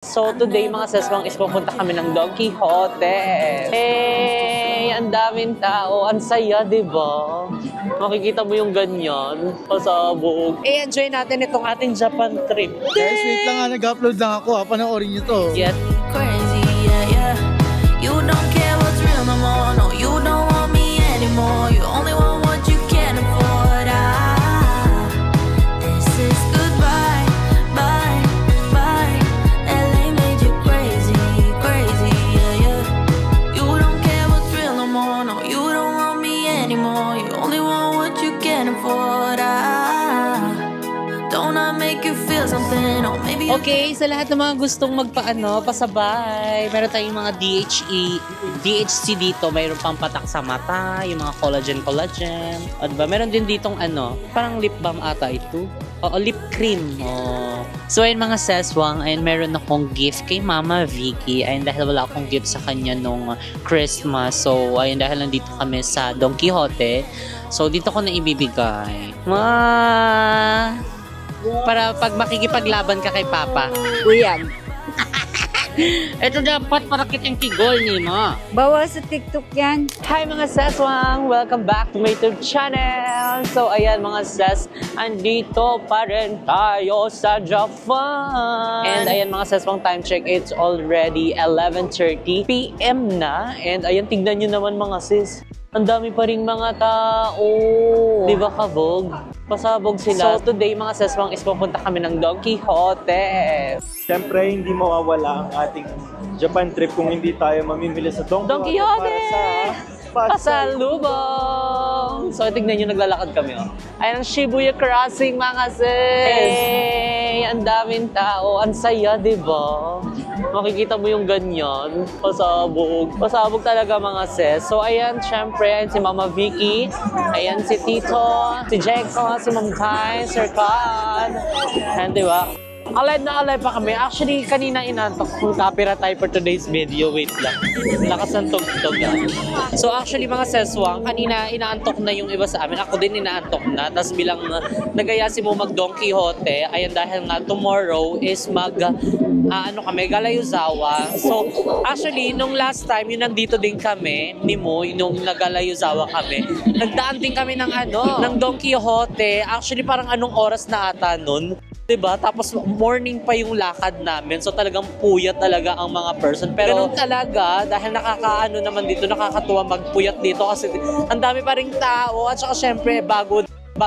So today mga seswang is pupunta kami ng Don Quixote. Hey, ang daming tao, ang saya, diba? Makikita mo yung ganyan, pasabog. Enjoy natin itong ating Japan trip. Guys, wait lang nga, nag-upload lang ako ha, panoorin nyo to. Yes. Crazy, yeah, yeah. You don't care what's real no more. No, you don't want me anymore. You only want what you can afford. This is goodbye, bye, bye. LA made you crazy, crazy, yeah, yeah. You don't care what's real no more. No, you don't want me anymore. You only want what you can afford. Don't I make you feel something? Or maybe Okay, sa lahat ng mga gustong pasabay, meron tayong mga DHC dito, mayroon pang patak sa mata, yung mga collagen. At ba, meron din ditong parang lip balm ata ito. O lip cream. Oh. So ayun mga seswang, ayun meron akong gift kay Mama Vicky. Ayun dahil wala akong gift sa kanya nung Christmas. So ayun dahil nandito kami sa Don Quixote. So dito ko na ibibigay. Para pag makikipaglaban ka kay Papa. Uyan. Ito dapat para kitang tigol ni Ma. Bawal sa TikTok yan. Hi mga seswang! Welcome back to my YouTube channel! So ayan mga ses, andito pa rin tayo sa Japan! And ayan mga seswang, time check, it's already 11:30 PM na. And ayan, tignan nyo naman mga sis. Ang dami pa rin mga tao. Di ba kabog? Pasabog sila. So today mga seswang is pupunta kami ng Don Quixote. Siyempre, hindi mawawala ang ating Japan trip kung hindi tayo mamimili sa Don Quixote! Para sa Pasalubong! So, tignan nyo, naglalakad kami. Oh. Ayan ang Shibuya Crossing, mga sis! Hey! Ang daming tao. Ang saya, diba? Makikita mo yung ganyan. Pasabog. Pasabog talaga, mga sis. So, ayan, syempre, ayan si Mama Vicky. Ayan si Tito, si Jeko, si Ma'am Kai, Sir Khan. Ayan, diba? Alive na alive pa kami. Actually, kanina inantok kung copyright tayo for today's video. Wait lang. Lakas ng tugtog. So actually mga seswang, kanina inaantok na yung iba sa amin. Ako din inaantok na. Tapos bilang nagaya si mo mag Don Quixote, ayan dahil nga tomorrow is kami, Galayuzawa. So actually, nung last time, yung nandito din kami, ni Mo, nung nag-Galayuzawa kami, nagdaan din kami ng ng Don Quixote. Actually, parang anong oras na ata nun? Diba? Tapos morning pa yung lakad namin. So talagang puyat talaga ang mga person. Pero ganun talaga, dahil naman dito, nakakatuwa magpuyat dito kasi ang dami pa ring tao. At saka syempre, bago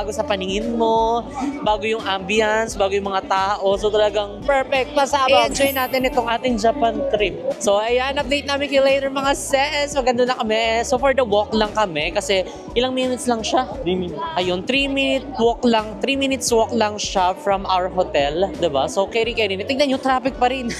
sa paningin mo, bago yung ambience, bago yung mga tao. So talagang perfect. Pasabog. I-enjoy natin itong ating Japan trip. So ayan, update namin kayo later mga sis. Maganda na kami. So for the walk lang kami kasi ilang minutes lang siya? 3 minutes. Ayun, 3 minutes walk lang siya from our hotel. Diba? So carry-carry. Tignan nyo, traffic pa rin.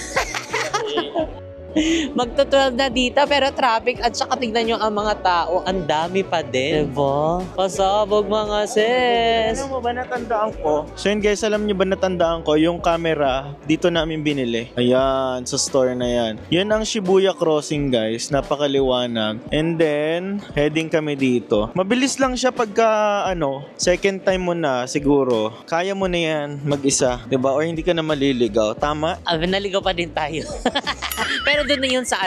Magto-12 na dito pero traffic at saka tignan nyo ang mga tao, ang dami pa din. Diba? Pasabog mga sis. Alam mo ba natandaan ko? So yun guys, alam nyo ba natandaan ko yung camera dito namin binili? Ayan, sa store na yan. Yun ang Shibuya Crossing guys, napakaliwanag. And then, heading kami dito. Mabilis lang siya pagka second time mo na siguro. Kaya mo na yan mag-isa, diba? Or hindi ka na maliligaw. Tama? Naligaw pa din tayo. Pero doon na yun sa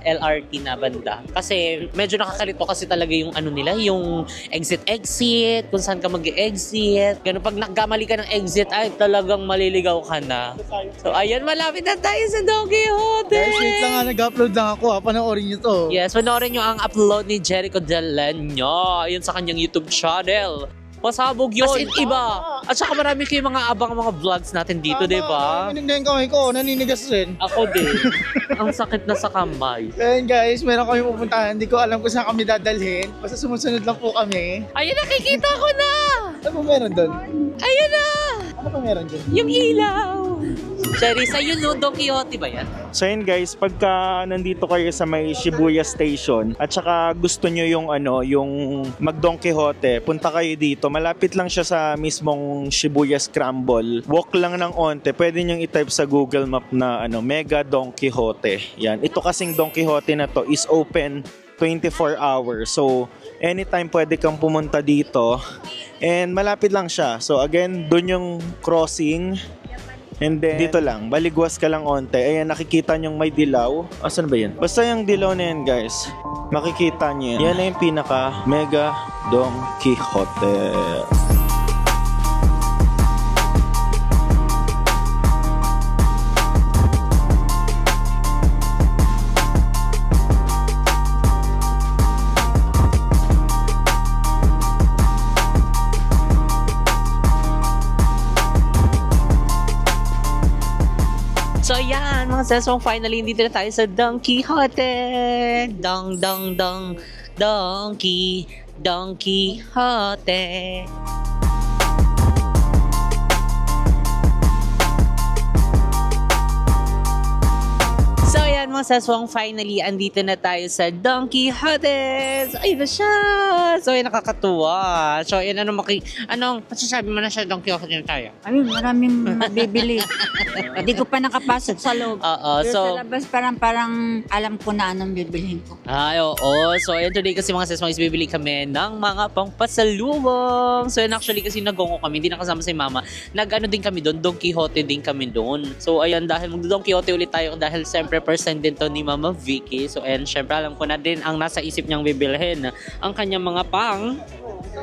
LRT na banda. Kasi medyo nakakalito kasi talaga yung nila, yung exit, kung saan ka mag-exit. Ganun, pag nagkamali ka ng exit, ay talagang maliligaw ka na. So ayan, malapit na tayo sa Don Quixote. Guys, wait lang nga, nag-upload lang ako ha, panoorin nyo to. Yes, panoorin nyo ang upload ni Jericho Delano. Ayun sa kanyang YouTube channel. Pasabog yun. As in, iba. At saka marami kayong mga mga vlogs natin dito, diba? Naninig na yung kamay ko, naninigas rin. Ako din. Ang sakit na sa kamay. Ayan guys, meron kami pupuntahan. Hindi ko alam kung saan kami dadalhin. Basta sumusunod lang po kami. Ayun, nakikita ko na! Ano po meron doon? Ayun na! Ano po meron doon? Yung ilaw! Cherry, sa'yo no, Don Quixote ba yan? So yun guys, pagka nandito kayo sa may Shibuya Station at saka gusto nyo yung yung mag Don Quixote, punta kayo dito. Malapit lang siya sa mismong Shibuya Scramble. Walk lang ng onte. Pwede nyo i-type sa Google Map na Mega Don Quixote. Yan. Ito kasing Don Quixote na to is open 24 hours. So anytime pwede kang pumunta dito. And malapit lang siya. So again, dun yung crossing. And then, dito lang, baligwas ka lang onte. Ayan, nakikita nyong may dilaw. Asan ba yan? Basta yung dilaw na yan, guys. Makikita nyo yan. Yan na yung pinaka Mega Don Quixote. So ayan, mga sesong finally, dito na tayo sa Don Quixote. Don Quixote. So ayan mga seswang, finally, andito na tayo sa Don Quixote. So ayun na siya. So ayun, nakakatuwa. So ayun, anong masasabi mo na siya, Don Quixote na tayo? Ayun, maraming mabibili. Hindi ko pa nakapasok sa loob. Oo, Pero so sa labas parang alam ko na anong bibilhin ko. ay, oo. So, ayun, today kasi mga sesmang is bibili kami ng mga pangpasalubong. So, yun, actually kasi nag-gongo kami, hindi nakasama si mama. Nag-ano din kami doon, Don Quixote din kami doon. So, ayun, dahil mag-Don Quixote ulit tayo, dahil siyempre person din to ni Mama Vicky. So, ayun, siyempre alam ko na din ang nasa isip niyang bibilhin. Ang kanyang mga pang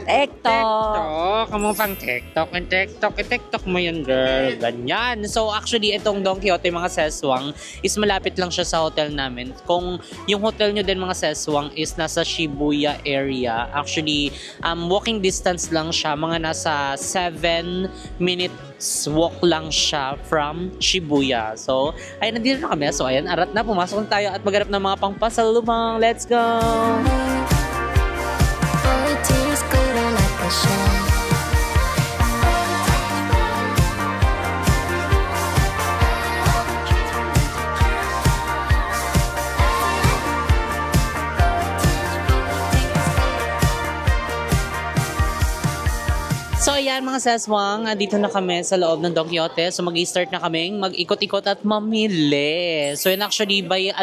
TikTok. Ang pang TikTok. Ang TikTok mo yun, girl. Ganyan. So, actually, itong Don Quixote, mga seswang, is malapit lang siya sa hotel namin. Kung yung hotel nyo din, mga seswang, is nasa Shibuya area. Actually, walking distance lang siya. Mga nasa 7 minutes walk lang siya from Shibuya. So, ayun, nandito na kami. So, ayun, arat na. Pumasok na tayo at maghanap ng mga pangpasalubong. Let's go! So ayan mga seswang, dito na kami sa loob ng Don Quixote. So mag-i-start na kaming mag-ikot-ikot at mamili. So yun, actually by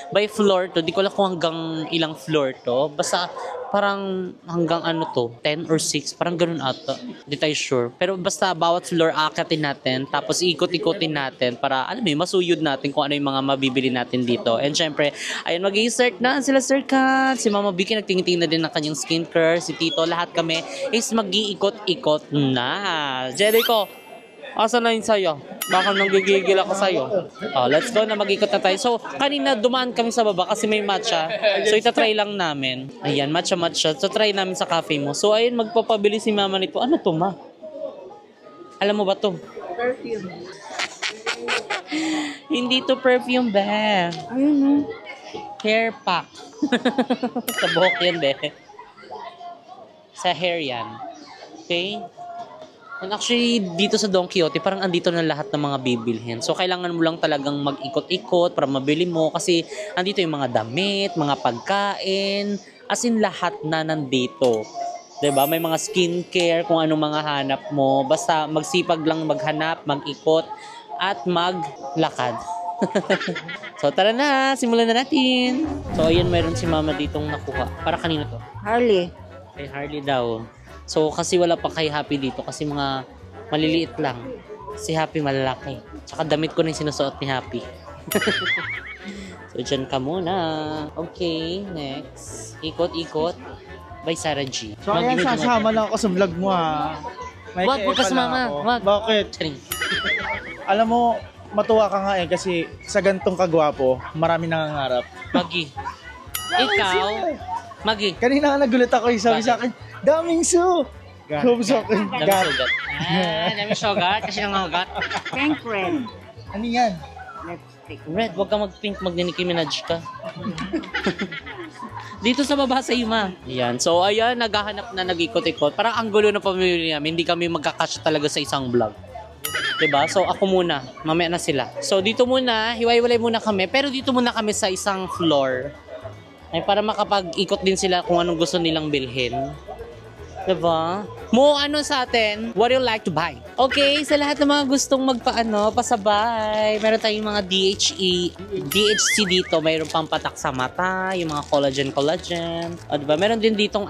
by floor to. Di ko alam kung hanggang ilang floor to. Basta parang hanggang 10 or 6, parang ganun ata. Hindi tayo sure. Pero basta bawat floor aakatin natin, tapos ikot-ikotin natin para alam mo, masuyod natin kung ano yung mga mabibili natin dito. And syempre, ayun, mag-i-start na sila Sir Kat. Si Mama Vicky nagtingin-tingin na din ng kanyang skincare. Si Tito, lahat kami is mag-iikot-ikot na. Jericho, asa na yun sa'yo? Baka nang gigigil ako sa'yo. Oh, let's go na, mag-ikot na tayo. So, kanina dumaan kami sa baba kasi may matcha. So, itatry lang namin. Ayan, matcha. So, try namin sa cafe mo. So, ayun, magpapabili si mama nito. Ano to, ma? Alam mo ba to? Perfume. Hindi to perfume, be. Ayun, Hair pack. Sa buhok yan, be. Sa hair yan. Okay? And actually, dito sa Don Quixote, parang andito na lahat ng mga bibilhin. So, kailangan mo lang talagang mag-ikot-ikot para mabili mo kasi andito yung mga damit, mga pagkain, as in lahat na nandito. 'Di ba? May mga skincare, kung anong mga hanap mo. Basta magsipag lang maghanap, mag-ikot, at maglakad. So, tara na! Simulan na natin! So, ayun, meron si mama ditong nakuha. Para kanino to? Harley. Kay Harley daw. So, kasi wala pa kay Happy dito kasi mga maliliit lang. Si Happy malalaki. Tsaka damit ko na yung sinusuot ni Happy. So, dyan ka muna. Okay, next. Ikot-ikot by Sarah G. So, ayan, sasama lang ako sa vlog mo, ha. May Wag ka sumama. Wag. Bakit? Charing. Alam mo, matuwa ka nga kasi sa gantong kagwapo, marami nangangarap. Magi. Ikaw, Magi. Kanina nga nagulat ako, sabi Bakit? sa akin, daming su! Sabi sa akin, Dami gat. sugat. Dami sugat. Kasi nangangagat. Pink red. Ano yan? Lipstick. Red, wag ka mag-pink. Mag-Nicki Minaj ka. Dito sa baba sa ima. Ayan. So, ayan, naghahanap na, nag-ikot-ikot. Parang ang gulo na pamilya namin. Hindi kami magkakasya talaga sa isang vlog. Diba? So, ako muna. Mamaya na sila. So, dito muna, hiwa-hiwalay muna kami. Pero dito muna kami sa isang floor. Ay, para makapag-ikot din sila kung anong gusto nilang bilhin. Diba? Mo, ano sa atin? What do you like to buy? Okay, sa lahat ng mga gustong pasabay, meron tayong mga DHC dito. Mayroon pang patak sa mata, yung mga collagen. O, diba? Meron din ditong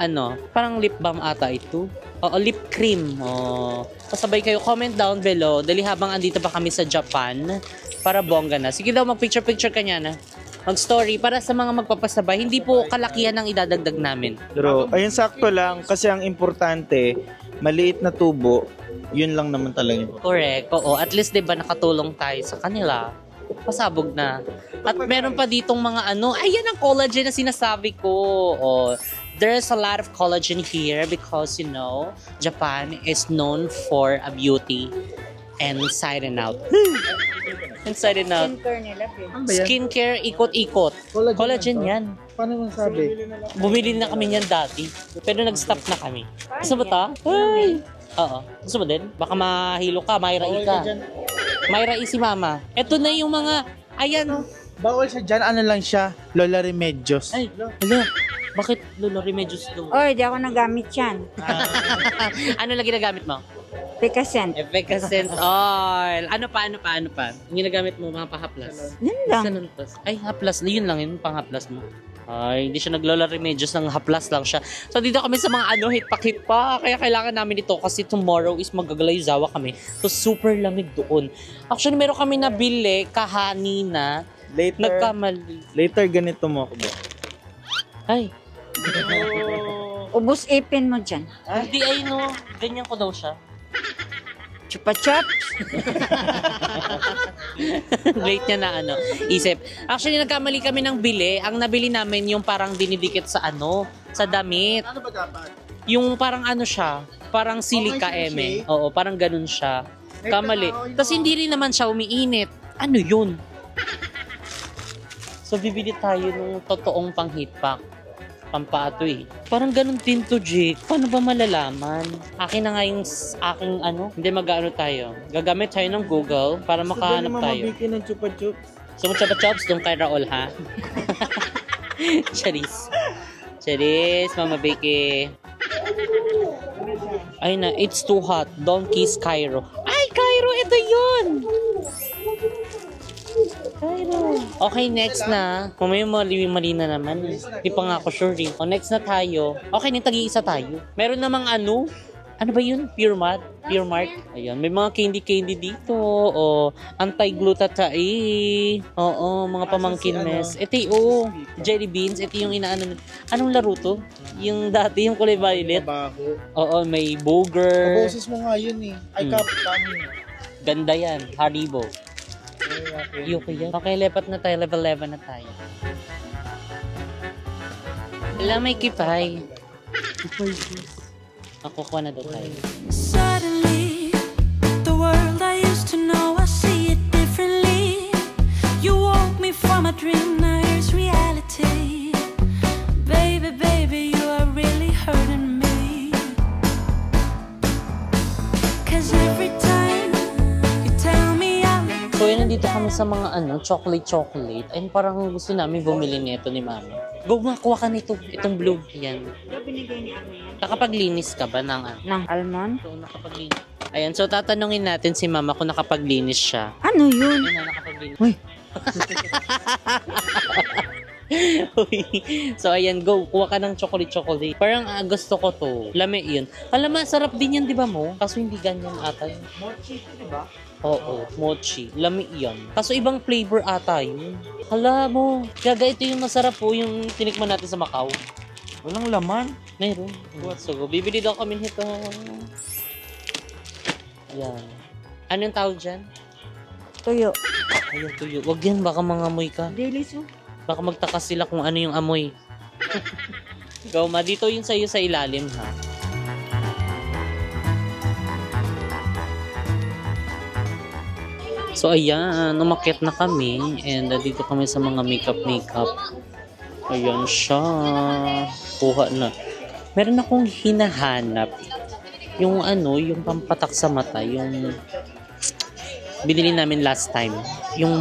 parang lip balm ata ito. O, lip cream. O, pasabay kayo. Comment down below. Dali habang andito pa kami sa Japan para bongga na. Sige daw, mag-picture ka niya na. Mag-story para sa mga magpapasabay. Hindi po kalakihan ang idadagdag namin. Pero, ayun, sakto lang. Kasi ang importante, maliit na tubo, yun lang naman talaga. Correct. Oo. At least, diba, nakatulong tayo sa kanila. Pasabog na. At meron pa ditong mga ayan ang collagen na sinasabi ko. Oh, there's a lot of collagen here because, Japan is known for a beauty and inside and out. Inside and out. Skincare nila, Skincare, ikot-ikot. Collagen yan. Paano mong sabi? Bumili na kami niyan dati. Pero nag-stop na kami. Gusto mo ta? Ay! Oo. Gusto mo din? Baka mahilo ka, Mayra ka. Mayra si mama. Ito na yung mga, ayan. Bawal siya dyan, ano lang siya, Lola Remedios. Ay, hala. Bakit Lola Remedios doon? Oy, di ako nagamit yan. Ano lang ginagamit mo? Picascent. Efficacent oil. Ano pa? Yung ginagamit mo, mga pa-haplas? Yun lang. Ay, haplas. Yun lang yun, pang-haplas mo. Ay, hindi siya nag-Lola Remedios, ng haplas lang siya. So, dito kami sa mga hit pa. Kaya kailangan namin ito kasi tomorrow is magagalayuzawa kami. So, super lamig doon. Actually, meron kami nabili kahanina. Nagkamali. Ganito mo ako ba? Ay. Ubus ipin mo dyan. Hindi, ganyan ko daw siya. Chupa-chups. Late niya na isip. Actually, nagkamali kami ng bili. Ang nabili namin yung parang dinidikit sa sa damit. Ano ba dapat? Yung parang siya, parang silika eme. Oo, parang ganun siya. Kamali. Tapos hindi rin naman siya umiinit. Ano yun? So, bibili tayo ng totoong pang-heat pack. Pampato Parang ganun din to, Jake. Paano ba malalaman? Akin na nga yung aking Hindi tayo. Gagamit tayo ng Google para makahanap tayo. Gusto ng chupa-chups? So, chupa-chups doon kay Raul, ha? Charis, Mama Becky. Ay na, it's too hot. Don't kiss Cairo. Ay, Cairo, ito yun! Okay, next na. Kung may mali na naman. Hindi pa nga ako sure. O, next na tayo. Okay, tagi-isa tayo. Meron namang ano ba yun? Pure Mart. Ayan, may mga candy dito. O, anti-glutathione. Oo, mga pamangkin mess. Ito jelly beans. Ito yung inaano. Anong laro to? Yung dati, yung kulay violet. Baho. Oo, may booger. Kaboses mo nga yun Ay, kami. Ganda yan. Haribo. Okay, level 11 na tayo. Wala, may kipay. Kukuha na daw tayo. Suddenly, the world I used to know, I see it differently. You woke me from a dream, now here's reality. Baby, you are really hurting me. 'Cause every time you tell me I'm So, nandito kami sa mga chocolate. And parang gusto namin bumili nito ni Mami. Go, makuha ka nito. Itong blue. Yan. Nakapaglinis ka ba ng Ng almond? So, nakapaglinis. Ayan, so tatanungin natin si Mama kung nakapaglinis siya. Ano yun? Ayan na, nakapaglinis. Uy. Uy. So, ayan, go. Kuha ka ng chocolate. Parang gusto ko to. Lami yun. Alam mo, sarap din yan, di ba mo? Kaso hindi ganyan ata yun. Mochi, di ba? Oo, mochi. Lami yan. Kaso ibang flavor ata yun. Hala mo. Gaga, ito yung masarap po, yung tinikman natin sa Macau. Walang laman. Mayroon. So, bibili daw kami nito. Yan. Anong tawag dyan? Tuyo. Ayun, tuyo. Wag yan, baka mangamoy ka. Dilis Baka magtakas sila kung ano yung amoy. Ikaw, ma, dito yun sa'yo sa ilalim, ha? So, ayan, umakyat na kami. And dito kami sa mga makeup. Ayan siya. Kuha na. Meron akong hinahanap. Yung yung pampatak sa mata. Yung binili namin last time. Yung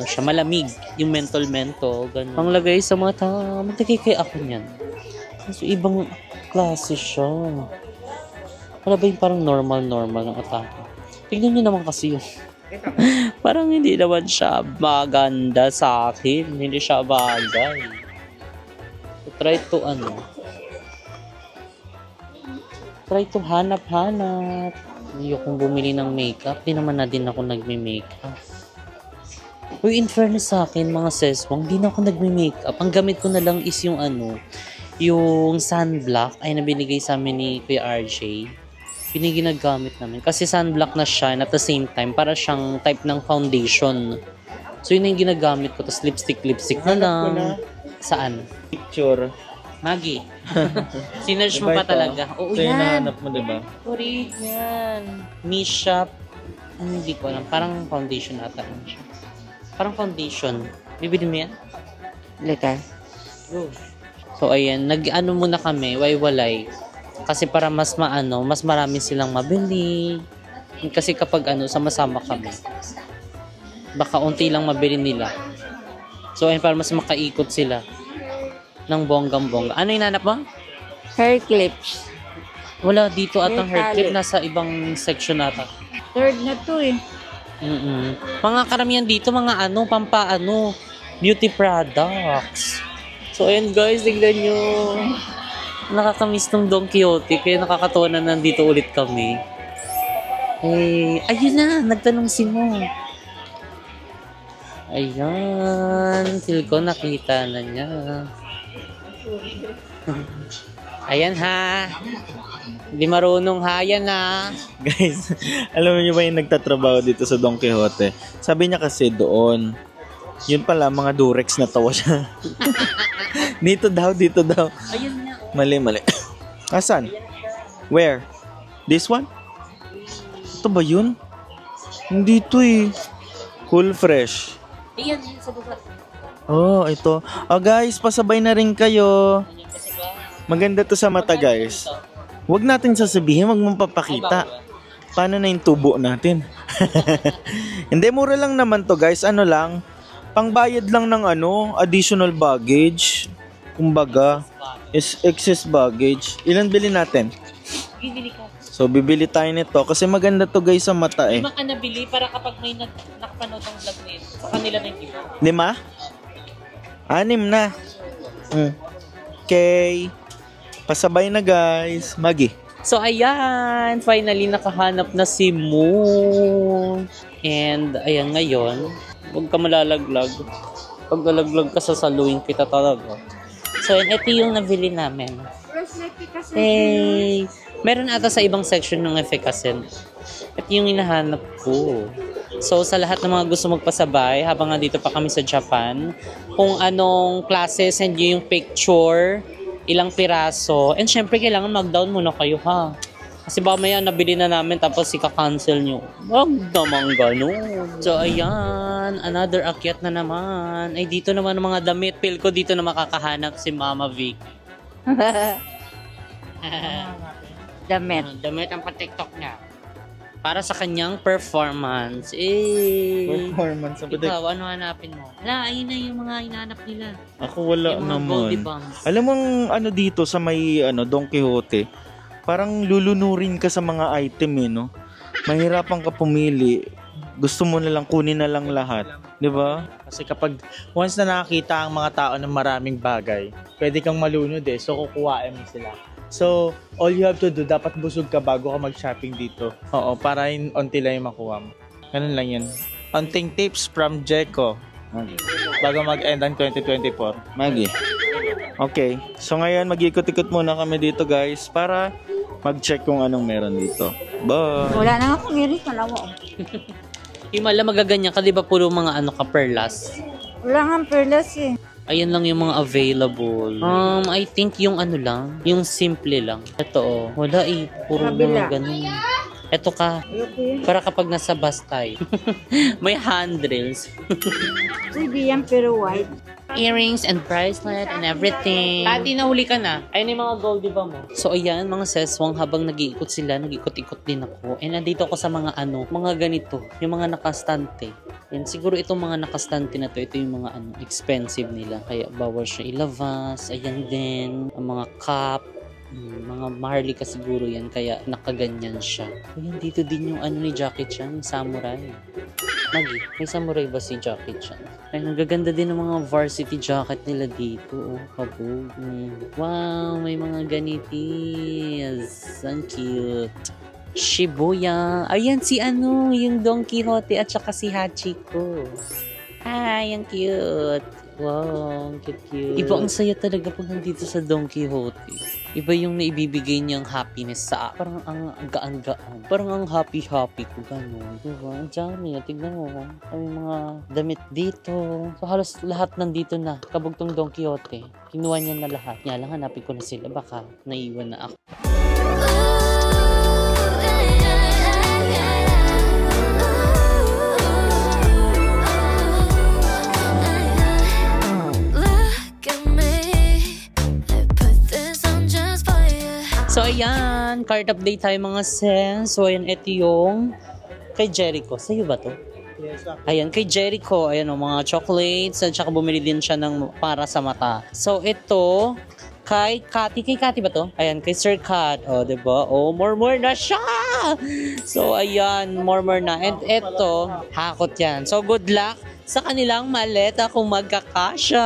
siya, malamig. Yung mentol. Ganun. Panglagay sa mata. Magtagay kay ako niyan. So, ibang klase siya. Wala ba yung parang normal ng atake? Tignan nyo naman kasi yun. Parang hindi naman siya maganda sa akin. Hindi siya bagay. So, try to hanap-hanap. Ayokong bumili ng makeup. Di naman na din ako nagme-makeup. Uy, in fairness sa akin, mga seswang, di na ako nagme-makeup. Ang gamit ko na lang is yung yung sunblock ay nabinigay sa amin ni Kuya RJ. Ginagamit namin. Kasi sunblock na siya and at the same time, para siyang type ng foundation. So, yun na yung ginagamit ko. Tapos lipstick na lang. Saan? Picture. Maggie. Sinerge mo Diba pa ito? talaga? Oo, Ito yung yan. nahanap mo, diba? Correct yan. Mishap. Hindi ko alam. Parang foundation ata lang siya. Parang foundation. Bibili mo yan? Later. Go. So, ayan. Nag-ano muna kami. Waywalay. Kasi para mas marami silang mabili. Kasi kapag sama-sama kami, baka unti lang mabili nila. So, ayun, para mas makaikot sila ng bonggang-bongga. Ano yung nanap mo? Hair clips. Wala dito at ang hair May clip. tali. Nasa ibang section ata. Third na to eh. Mga karamihan dito, mga beauty products. So, ayun guys, tignan nyo. Nakakamiss ng Don Quixote, kaya nakakatawa na nandito ulit kami. Eh, ayun na, nagtanong si Mo. Ayan, feel ko nakita na niya. Ayan ha. Hindi marunong ha, ayan ha. Guys, alam niyo ba yung nagtatrabaho dito sa Don Quixote? Sabi niya kasi doon, yun pala, mga Durex na tawa siya. dito daw. Ayun nga. Mali. Asan? Where? This one? Ito ba yun? Hindi to eh. Cool Fresh. Ayan, sa baba. Oh, ito. Oh guys, pasabay na rin kayo. Maganda to sa mata guys. Huwag natin sasabihin, huwag mong papakita. Paano na yung tubo natin? Hindi, mura lang naman to guys. Ano lang, pangbayad lang ng additional baggage. Kumbaga, is excess baggage. Ilan bili natin? Bibili ka. So, bibili tayo nito kasi maganda to guys sa mata eh. Lima ka nabili para kapag may nakapanood ng vlog nito, sa kanila na yung iba. 5? 6 na. Okay. Pasabay na guys. Maggie. So, ayan. Finally, nakahanap na si Moon. And, ayan, ngayon, huwag ka malalaglag. Pag nalaglag ka, sasaluin kita talaga. So, and ito yung nabili namin. Hey! Meron ata sa ibang section ng efficacy. At yung hinahanap ko. So, sa lahat ng mga gusto magpasabay, habang nandito pa kami sa Japan, kung anong klase, send nyo yung picture, ilang piraso. And syempre, kailangan mag-down muna kayo, ha? Kasi baka maya nabili na namin tapos ika-cancel nyo. Wag naman ganun. So, ayan. Another akyat na naman. Ay, dito naman ang mga damit. Feel ko dito na makakahanap si Mama Vic. Damit. Damit ang pa-TikTok niya. Para sa kanyang performance. Eh. Performance. Ikaw, ano hanapin mo? Wala, ayun na yung mga hinahanap nila. Ako wala Yung mga goldie naman. bumps. Alam mo dito sa may Don Quixote, parang lulunurin ka sa mga item eh, no? Mahirapan ka pumili. Gusto mo na lang kunin na lang lahat, 'di ba? Kasi kapag once na nakakita ang mga tao ng maraming bagay, pwede kang malunod eh. So, kukuhain mo sila. So, all you have to do, dapat busog ka bago ka mag-shopping dito. Oo, para onti lang yung makuha mo. Ganun lang yun. Onting tips from Jeko bago mag-end ang 2024. Maggie. Okay. So ngayon mag-ikot-ikot muna kami dito guys para mag-check kung anong meron dito. Bye! Wala na nga akong iris. Malawa. Himala, magaganyan ka, di ba puro mga perlas? Wala nga perlas eh. Ayan lang yung mga available. I think yung lang, yung simple lang. Ito wala puro Kabila. mga ganun. Ito ka, para kapag nasa bus tayo. May handrails. Pwede yan pero white. Earrings and bracelet and everything. Tati, nahuli ka na. Ayun yung mga gold, di ba mo? So, ayan, mga seswang, habang nag-iikot sila, nag-ikot-ikot din ako. And nandito ako sa mga mga ganito, yung mga nakastante. And siguro itong mga nakastante na to, ito yung mga expensive nila. Kaya bawal siya ilabas. Ayan din, ang mga cup. Mga maharlika siguro yan, kaya nakaganyan siya. Ayan, dito din yung ano ni Jackie Chan, yung samurai. Magi, may samurai ba si Jackie Chan? Ay, nagaganda din ng mga varsity jacket nila dito. Oh, kabog. Wow, may mga ganitis. Ang cute. Shibuya. Ayan si ano, yung Don Quixote at saka si Hachiko. Ay, ang cute. Wow, ang cute. Iba ang saya talaga pag nandito sa Don Quixote. Iba yung naibibigay niyang happiness sa parang ang gaan-gaan. Parang ang happy-happy ko, gano'n. Diba? Ang dami. Tignan mo. May mga damit dito. So, halos lahat nandito na. Kabugtong Don Quixote. Kinuha niya na lahat. Nga lang, hanapin ko na sila. Baka naiwan na ako. So, ayan. Cart update tayo mga sis. So, ayan. Ito yung kay Jericho. Sa'yo ba to? Yes, Ayan, kay Jericho. Ayan o, mga chocolates. At saka bumili din siya ng para sa mata. So, ito kay Cathy. Kay Cathy ba to? Ayan, kay Sir Cat. O, diba? O, more na siya! So, ayan. More na. And ito, hakot yan. So, good luck sa kanilang maleta kung magkakasya.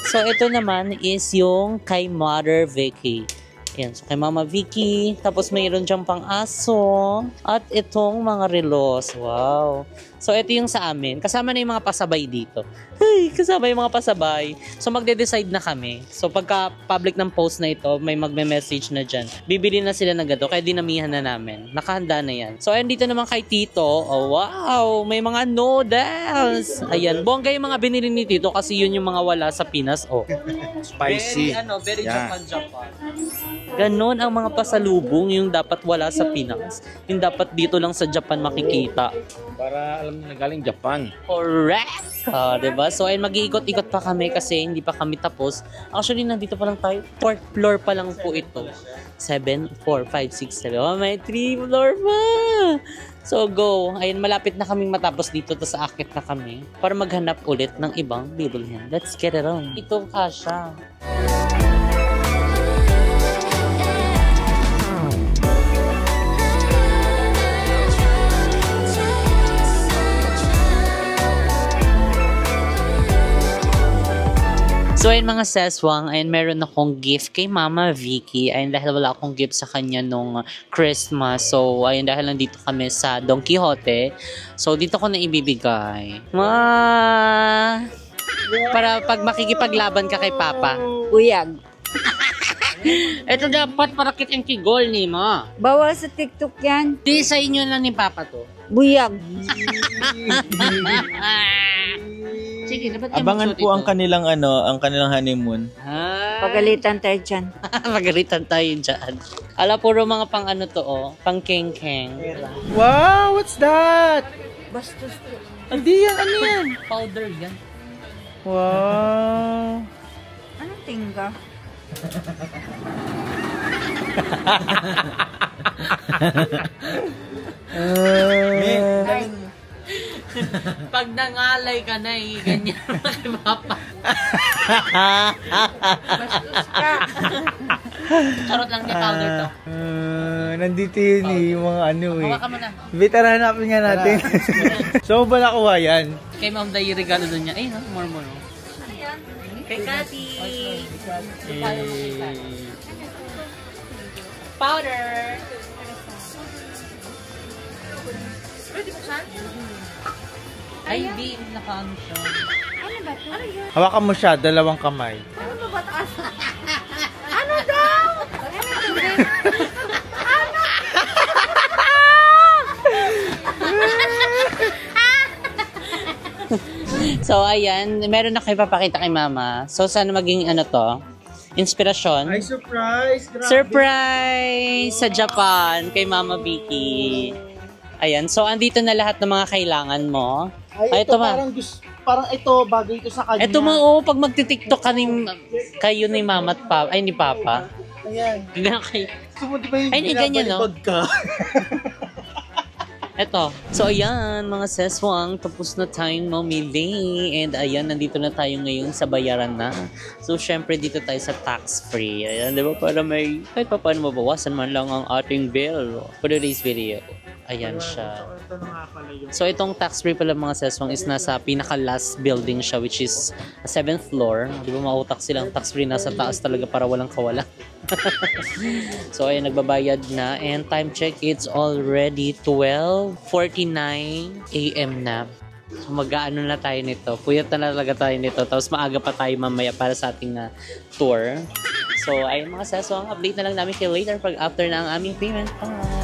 So, ito naman is yung kay Mother Vicky. Ayan, so kay Mama Vicky. Tapos mayroon dyan pang aso. At itong mga relos. Wow. So, ito yung sa amin. Kasama na yung mga pasabay dito. Ay, kasama yung mga pasabay. So, magde-decide na kami. So, pagka public ng post na ito, may magme-message na dyan. Bibili na sila ng gato, kaya dinamihan na namin. Nakahanda na yan. So, ayan dito naman kay Tito. Oh, wow! May mga noodles! Ayan, bongga yung mga binili ni Tito kasi yun yung mga wala sa Pinas. Oh. Spicy. Very Yeah. Japan. Ganon ang mga pasalubong yung dapat wala sa Pinas. Yung dapat dito lang sa Japan makikita. Para alam na galing Japan. Correct! Diba? So, ayun, mag-iikot-ikot pa kami kasi hindi pa kami tapos. Actually, nandito pa lang tayo. 4th floor pa lang po ito. 7, 4, 5, 6, 7. Oh, may 3 floor pa! So, go. Ayun, malapit na kaming matapos dito. Tapos aakit na kami para maghanap ulit ng ibang bibilhin. Let's get it on. Ito kasha. So, ayun mga seswang, ayun meron akong gift kay Mama Vicky. Ayun dahil wala akong gift sa kanya nung Christmas. So, ayun dahil nandito kami sa Don Quixote. So, dito ko na ibibigay. Para pag makikipaglaban ka kay Papa. Buyag. Ito dapat para kitang kigol ni Ma. Bawal sa TikTok yan. Di sa inyo lang ni Papa to. Buyag. Sige, dapat kayo Abangan magsuot po ito. ang kanilang honeymoon. Pagalitan tayo dyan. Pagalitan tayo dyan. Ala, puro mga pang ano to, oh. Pang keng-keng. Wow, what's that? Bastos to. Hindi yan, ano yan? Powder yan. Wow. Anong tingga? Pag nangalay ka na, ganyan kay Papa. Bastos ka. Charot lang niya, powder to. Nandito yun yung mga ano Hawakan mo na. Bitar hanapin nga natin. So ba nakuha yan? Kay Ma'am Day, regalo doon niya. Ay, no? More. Kay Cathy. Powder. Pwede mo siya? Ay, di. Nakaano siya. Ano ba ito? Ano yun? Hawakan mo siya, dalawang kamay. Ano ba ba taas? Ano daw? So, ayan. Meron na kayo papakita kay Mama. So, sana maging ano to? Inspirasyon. Ay, surprise! Grabe. Surprise! Sa Japan, kay Mama Vicky. Ayan. So, andito na lahat ng mga kailangan mo. Ay, ito parang ito, bagay ito sa kanya. Ito mo, pag magti-tiktok ka kayo ni Mama at Papa, ay ni Papa. Ayan. Ganyan kayo. Gusto mo di ba yung Ay, ganyan, no? binabalibag ka? Eto. So, ayan, mga seswang, tapos na tayong mamili. And ayan, nandito na tayo ngayon sa bayaran na. So, syempre, dito tayo sa tax-free. Ayan, di ba? Para may, kahit pa paano mabawasan man lang ang ating bill for today's video. Ayan siya. So, itong tax-free pala mga seswang is nasa pinaka-last building siya, which is 7th floor. Di ba, mautak silang tax-free nasa taas talaga para walang kawala. So, ayan, nagbabayad na. And time check, it's already 12:49 a.m. na. So, mag-aano na tayo nito. Puyat na talaga tayo nito. Tapos maaga pa tayo mamaya para sa ating tour. So, ayun mga seswang, update na lang namin kayo later pag after na ang aming payment. Bye!